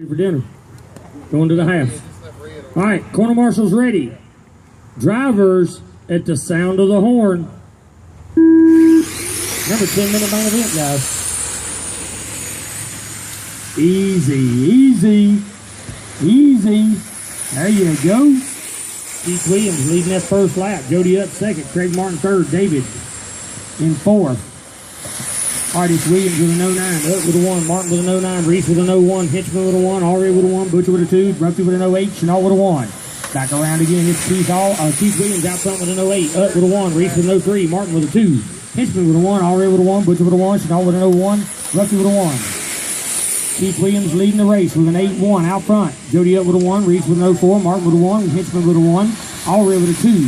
For dinner. Going to the half. All right, corner marshals ready. Drivers at the sound of the horn. Remember, 10-minute main event, guys. Easy, easy, easy. There you go. Keith Williams leading that first lap. Jody up second. Craig Martin third. David in fourth. All right, it's Williams with an 09, up with a 1, Martin with an 09, Reese with an 01, Hitchman with a 1, Already with a 1, Butcher with a 2, Ruffy with an 08, Chenault with a 1. Back around again, it's Keith Williams out front with an 08, up with a 1, Reese with an 03, Martin with a 2, Hitchman with a 1, Already with a 1, Butcher with a 1, Chenault with an 01, Ruffy with a 1. Keith Williams leading the race with an 8-1 out front. Jody up with a 1, Reese with an 04, Martin with a 1, Hitchman with a 1, Already with a 2.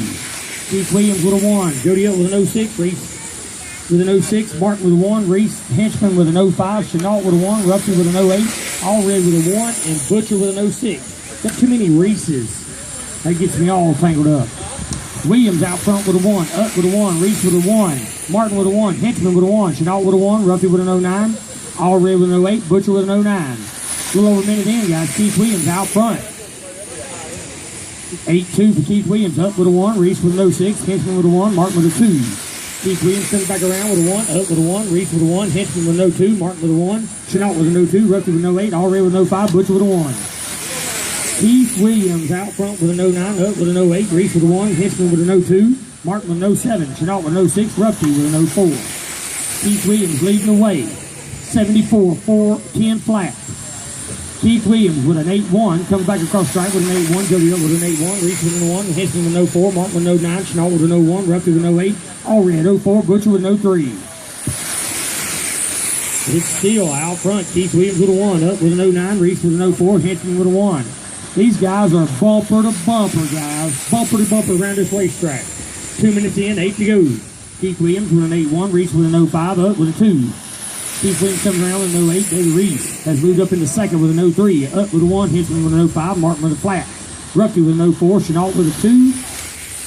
Keith Williams with a 1, Jody up with an 06, Reese with an 06, Martin with a 1, Reese Henchman with an 05, Chenault with a 1, Ruffy with an 08, Allred with a 1, and Butcher with an 06. Got too many Reeses. That gets me all tangled up. Williams out front with a 1, up with a 1, Reese with a 1, Martin with a 1, Henchman with a 1, Chenault with a 1, Ruffy with an 09, Allred with an 08, Butcher with an 09. A little over a minute in, guys. Keith Williams out front. 8-2 for Keith Williams, up with a 1, Reese with an 06, Henchman with a 1, Martin with a 2. Keith Williams comes back around with a 1, up with a 1, Reese with a 1, Henchman with an 02, Martin with a 1, Chenault with an 02, Ruffy with an 08, Already with an 05, Butcher with a 1. Keith Williams out front with an 09, up with an 08, Reese with a 1, Henchman with an 02, Martin with an 07, Chenault with an 06, Ruffy with an 04. Keith Williams leading the way, 74-4-10 flat. Keith Williams with an 8-1, comes back across strike with an 8-1, Jody up with an 8-1, Reese with an 1, Henchman with an 04, Martin with an 09, Chenault with an 01, Ruffy with an 08, Allred 04, Butcher with an 03. It's still out front. Keith Williams with a 1, up with an 09, Reese with an 04, Henchman with a 1. These guys are bumper to bumper, guys. Bumper to bumper around this racetrack. 2 minutes in, 8 to go. Keith Williams with an 8-1, Reese with an 05, up with a 2. Keith Williams comes around with an 08. David Reese has moved up into second with an 03. Up with a 1. Henchman with an 05. Martin with a flat. Ruffy with an 04. Chenault with a 2.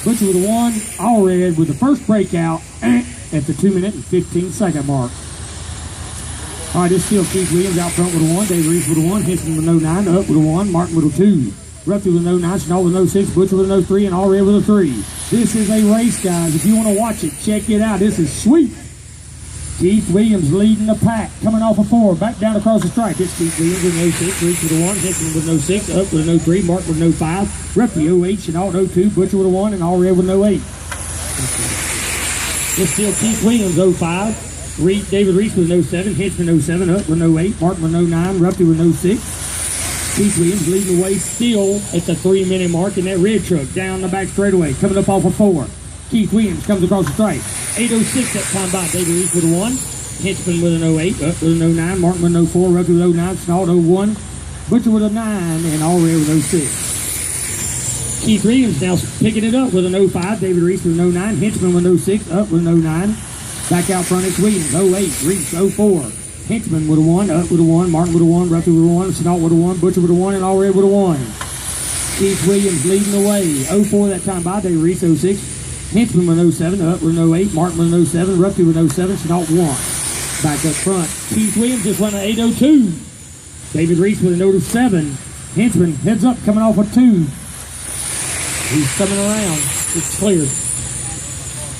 Butcher with a 1. Allred with the first breakout at the 2 minute and 15 second mark. All right, it's still Keith Williams out front with a 1. David Reese with a 1. Henchman with an 09. Up with a 1. Martin with a 2. Ruffy with an 09. Chenault with an 06. Butcher with an 03. And Allred with a 3. This is a race, guys. If you want to watch it, check it out. This is sweet. Keith Williams leading the pack, coming off a 4, back down across the stripe. It's Keith Williams with an 06, Reese with a 1, Henchman with an 06, up with an 03, Martin with an 05, Ruffy 08, Chenault 02, Butcher with a 1, and Allred with an 08. It's still Keith Williams 05, David Reese with an 07, Henchman 07, up with an 08, Martin with an 09, Ruffy with an 06. Keith Williams leading the way still at the 3 minute mark in that red truck down the back straightaway, coming up off a 4. Keith Williams comes across the stripe. 8:06 that time by. David Reese with a 1. Henchman with an 08. Up with an 09. Martin with an 04. Ruffy with 09. Chenault 01. Butcher with a 9. And Allred with 06. Keith Williams now picking it up with an 05. David Reese with an 09. Henchman with an 06. Up with an 09. Back out front it's Williams. 08. Reese 04. Henchman with a 1. Up with a 1. Martin with a 1. Ruffy with a 1. Chenault with a 1. Butcher with a 1. And Allred with a 1. Keith Williams leading the way. 04 that time by. David Reese 06. Henchman with 07, up with 08, Martin with 07, Ruffy with 07, Chenault 1. Back up front, Keith Williams just won an 8:02. David Reese with an 07. Henchman heads up, coming off a 2. He's coming around. It's clear.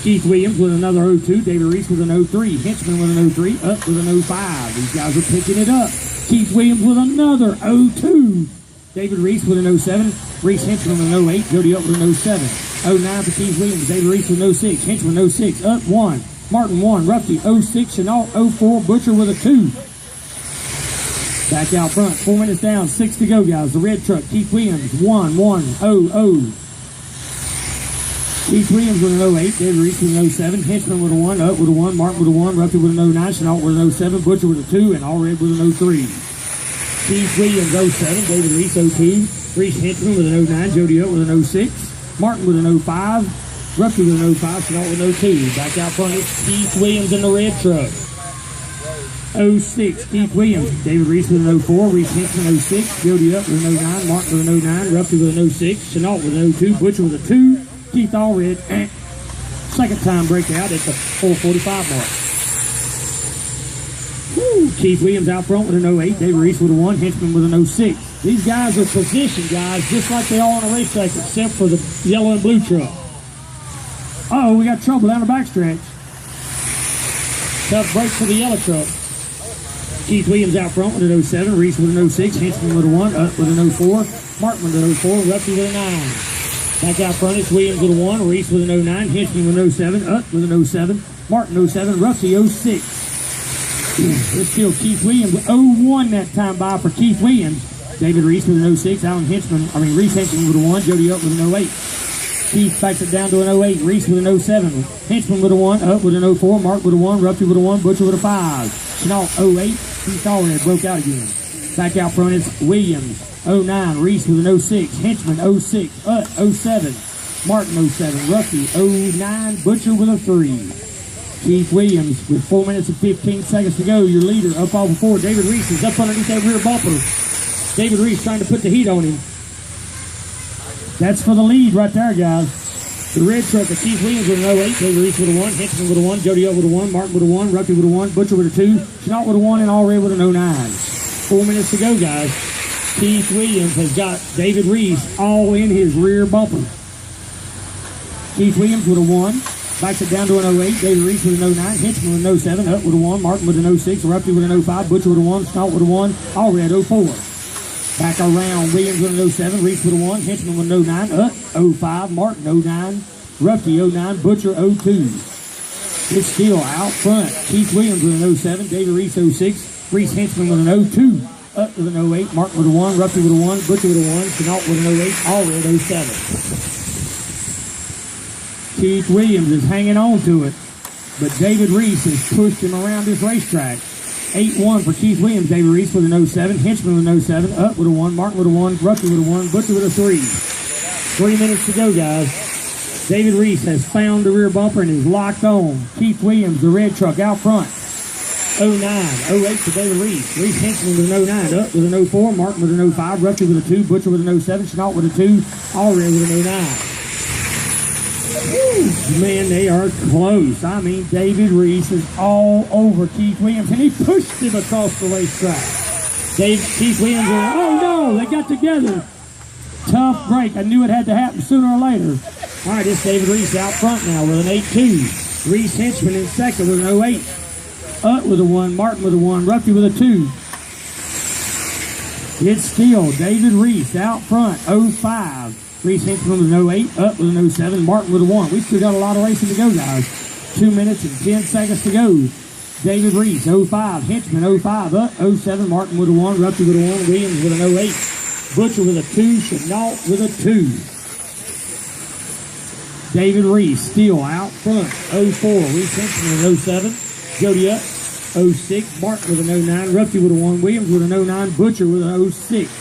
Keith Williams with another 02. David Reese with an 03. Henchman with an 03, up with an 05. These guys are picking it up. Keith Williams with another 02. David Reese with an 07. Reese Henchman with an 08. Jody up with an 07. 09 for Keith Williams. David Reese with an 06. Henchman 06. Up 1. Martin 1. Ruffy 06. Chenault 04. Butcher with a 2. Back out front. 4 minutes down. 6 to go, guys. The red truck. Keith Williams 1-1-0-0. Keith Williams with an 08. David Reese with an 07. Henchman with a 1. Up with a 1. Martin with a 1. Ruffy with an 09. Chenault with an 07. Butcher with a 2. And Allred with an 03. Keith Williams 07. David Reese 02. Reese Henchman with an 09. Jody up with an 06. Martin with an 05, Ruffy with an 05, Chenault with an 02. Back out front, it's Keith Williams in the red truck. 06, Keith Williams. David Reese with an 04, Reese Henchman 06, Jody up with an 09, Martin with an 09, Ruffy with an 06, Chenault with an 02, Butcher with a 2, Keith Allred, second time breakout at the 4:45 mark. Woo, Keith Williams out front with an 08. David Reese with a 1. Henchman with an 06. These guys are positioned, guys, just like they are on a racetrack, except for the yellow and blue truck. Uh-oh, we got trouble down the backstretch. Tough break for the yellow truck. Keith Williams out front with an 07. Reese with an 06. Henchman with a 1. Up with an 04. Martin with an 04. Ruffy with a 9. Back out front, it's Williams with a 1. Reese with an 09. Henchman with an 07. Up with an 07. Martin 07. Ruffy 06. It's still Keith Williams. 01 that time by for Keith Williams. David Reese with an 06. Reese Henchman with a 1. Jody Up with an 08. Keith backs it down to an 08. Reese with an 07. Henchman with a 1. Up with an 04. Mark with a 1. Ruffy with a 1. Butcher with a 5. Chenault 08. Keith Allred broke out again. Back out front, it's Williams 09. Reese with an 06. Henchman 06. 07. Martin 07. Ruffy 09. Butcher with a 3. Keith Williams with 4 minutes and 15 seconds to go. Your leader up off the 4. David Reese is up underneath that rear bumper. David Reese trying to put the heat on him. That's for the lead right there, guys. The red truck of Keith Williams with an 08. David Reese with a 1. Henchman with a 1. Jody Up with a 1. Martin with a 1. Ruffy with a 1. Butcher with a 2. Chenault with a 1. And Allred with an 09. 4 minutes to go, guys. Keith Williams has got David Reese all in his rear bumper. Keith Williams with a 1. Backs it down to an 08. David Reese with an 09. Henchman with an 07. Up with a 1. Martin with an 06. Ruffy with an 05. Butcher with a 1. Chenault with a 1. Allred 04. Back around, Williams with an 07. Reese with a 1. Henchman with an 09. Up 05. Martin 09. Ruffy 09. Butcher 02. It's still out front. Keith Williams with an 07. David Reese 06. Reese Henchman with an 02. Up with an 08. Martin with a 1. Ruffy with a 1. Butcher with a 1. Chenault with an 08. Allred 07. Keith Williams is hanging on to it, but David Reese has pushed him around this racetrack. 8-1 for Keith Williams. David Reese with an 07. Henchman with an 07. Up with a 1. Martin with a 1. Ruffy with a 1. Butcher with a 3. 3 minutes to go, guys. David Reese has found the rear bumper and is locked on. Keith Williams, the red truck, out front. 09. 08 for David Reese. Reese Henchman with an 09. Up with an 04. Martin with an 05. Ruffy with a 2. Butcher with an 07. Chenault with a 2. Allred with an 09. Woo, man, they are close. I mean, David Reese is all over Keith Williams, and he pushed him across the racetrack. Keith Williams, oh no, they got together. Tough break. I knew it had to happen sooner or later. All right, it's David Reese out front now with an 8-2. Reese Henchman in second with an 08. Up with a 1. Martin with a 1. Ruffy with a 2. It's still David Reese out front, 05. Reese Henchman with an 08, up with an 07, Martin with a 1. We still got a lot of racing to go, guys. 2 minutes and 10 seconds to go. David Reese, 05, Henchman 05, up, 07, Martin with a 1, Ruffy with a 1, Williams with an 08, Butcher with a 2, Chenault with a 2. David Reese still out front, 04, Reese Henchman with 07, Jody Up, 06, Martin with an 09, Ruffy with a 1, Williams with an 09, Butcher with an 06.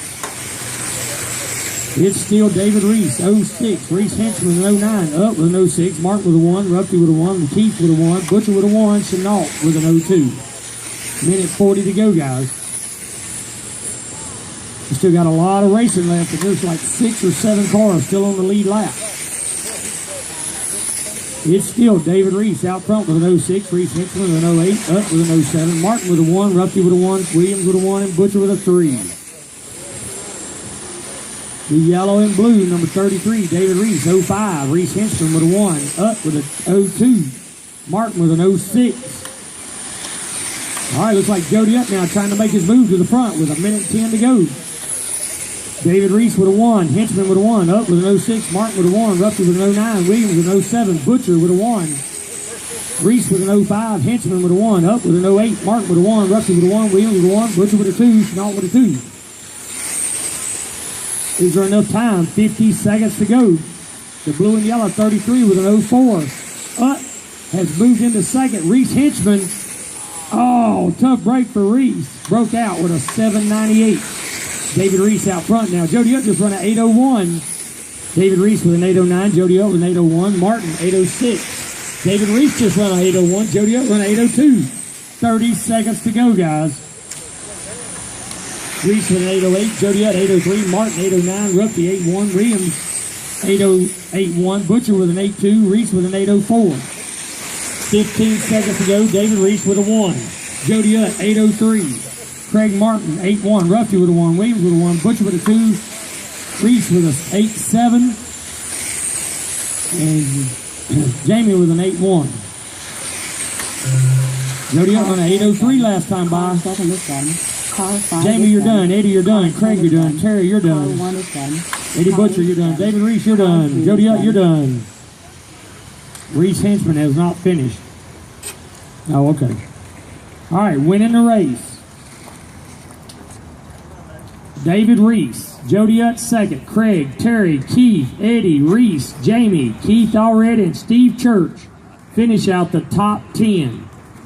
It's still David Reese, 06. Reese Henchman with an 09, up with an 06. Martin with a 1, Ruffy with a 1, Keith with a 1, Butcher with a 1, Chenault with an 02. Minute 40 to go, guys. We still got a lot of racing left, and there's like 6 or 7 cars still on the lead lap. It's still David Reese out front with an 06. Reese Henchman with an 08, up with an 07. Martin with a 1, Ruffy with a 1, Williams with a 1, and Butcher with a 3. The yellow and blue, number 33, David Reese, 05. Reese Henchman with a 1, up with a 02. Martin with an 06. All right, looks like Jody Up now trying to make his move to the front with a minute 10 to go. David Reese with a 1, Henchman with a 1, up with an 06. Martin with a 1, Ruffy with an 09, Williams with an 07, Butcher with a 1. Reese with an 05, Henchman with a 1, up with an 08. Martin with a 1, Ruffy with a 1, Williams with a 1, Butcher with a 2, Chenault with a 2. Is there enough time? 50 seconds to go. The blue and yellow 33 with an 04. Up has moved into second. Reese Henchman. Oh, tough break for Reese. Broke out with a 798. David Reese out front now. Jody Up just run an 801. David Reese with an 809. Jody Up with an 801. Martin 806. David Reese just run an 801. Jody Up run an 802. 30 seconds to go, guys. Reese with an 808, Jody Up 803, Martin 809, Ruffy 81, Williams 8081, Butcher with an 82, Reese with an 804. 15 seconds to go, David Reese with a 1. Jody Utt, 803. Craig Martin, 8-1. Ruffy with a 1. Williams with a 1. Butcher with a 2. Reese with a 8-7. And Jamie with an 8-1. Jody Utt on an 803 last time by. Jamie, you're done. Eddie, you're done. Craig, you're done. Terry, you're done. Eddie Butcher, you're done. David Reese, you're done. Jody Utt, you're done. Reese Henchman has not finished. Oh, okay. All right, winning the race. David Reese, Jody Utt second, Craig, Terry, Keith, Eddie, Reese, Jamie, Keith Allred, and Steve Church finish out the top 10.